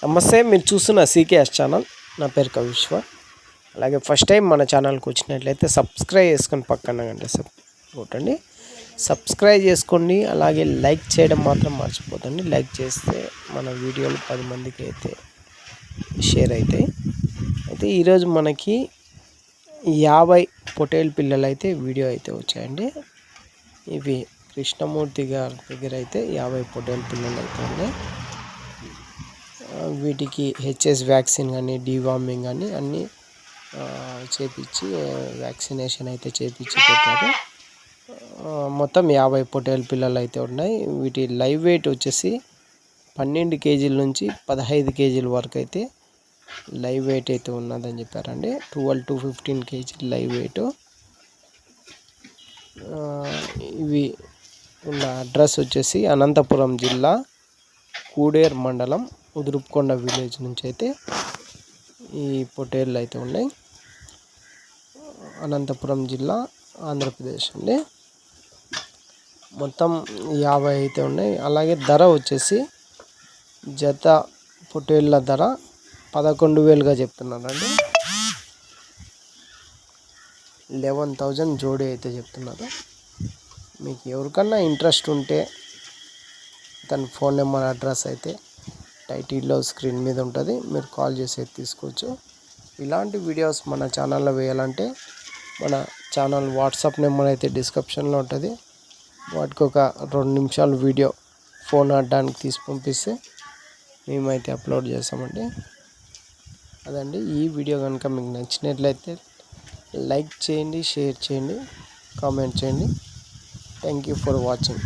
నమస్తే, మీరు చూస్తున్న సీకేఎస్ ఛానల్. నా పేరు కవిశ్వ. అలాగే ఫస్ట్ టైం మన ఛానల్కి వచ్చినట్లయితే సబ్స్క్రైబ్ చేసుకొని పక్కన గంట కొట్టండి. సబ్స్క్రైబ్ చేసుకోండి. అలాగే లైక్ చేయడం మాత్రం మర్చిపోతండి. లైక్ చేస్తే మన వీడియోలు 10 మందికి అయితే షేర్ అవుతాయి. అయితే ఈరోజు మనకి 50 పొటేల్ పిల్లలు అయితే వీడియో అయితే వచ్చాయండి. ఇవి కృష్ణమూర్తి గారి దగ్గర అయితే 50 పొటేల్ పిల్లలు అయితే ఉన్నాయి. వీటికి హెచ్ఎస్ వ్యాక్సిన్ కానీ డీవార్మింగ్ కానీ అన్నీ చేపించి వ్యాక్సినేషన్ అయితే చేపించి పెట్టారు. మొత్తం 50 పొటేల్ పిల్లలు అయితే ఉన్నాయి. వీటి లైవ్ వెయిట్ వచ్చేసి 12 కేజీల నుంచి 15 కేజీల వరకు అయితే లైవ్ వెయిట్ అయితే ఉన్నదని చెప్పారండి. 12 to 15 కేజీ లైవ్ వెయిట్. ఇవి ఉన్న అడ్రస్ వచ్చేసి అనంతపురం జిల్లా కూడేరు మండలం ఉదురుకొండ విలేజ్ నుంచి అయితే ఈ పొటేళ్ళు అయితే ఉన్నాయి. అనంతపురం జిల్లా, ఆంధ్రప్రదేశ్ అండి. మొత్తం 50 అయితే ఉన్నాయి. అలాగే ధర వచ్చేసి జత పొటేళ్ళ ధర 11,000గా చెప్తున్నారండి. 11,000 జోడీ అయితే చెప్తున్నారు. మీకు ఎవరికన్నా ఇంట్రెస్ట్ ఉంటే తన ఫోన్ నెంబర్, అడ్రస్ అయితే టైటిల్లో స్క్రీన్ మీద ఉంటుంది. మీరు కాల్ చేసి తీసుకోవచ్చు. ఇలాంటి వీడియోస్ మన ఛానల్లో వేయాలంటే మన ఛానల్ వాట్సాప్ నెంబర్ అయితే డిస్క్రిప్షన్లో ఉంటుంది. వాటికి ఒక 2 నిమిషాలు వీడియో ఫోన్ ఆడడానికి తీసి పంపిస్తే మేమైతే అప్లోడ్ చేస్తామండి. అదండి, ఈ వీడియో కనుక మీకు నచ్చినట్లయితే లైక్ చేయండి, షేర్ చేయండి, కామెంట్ చేయండి. Thank you for watching.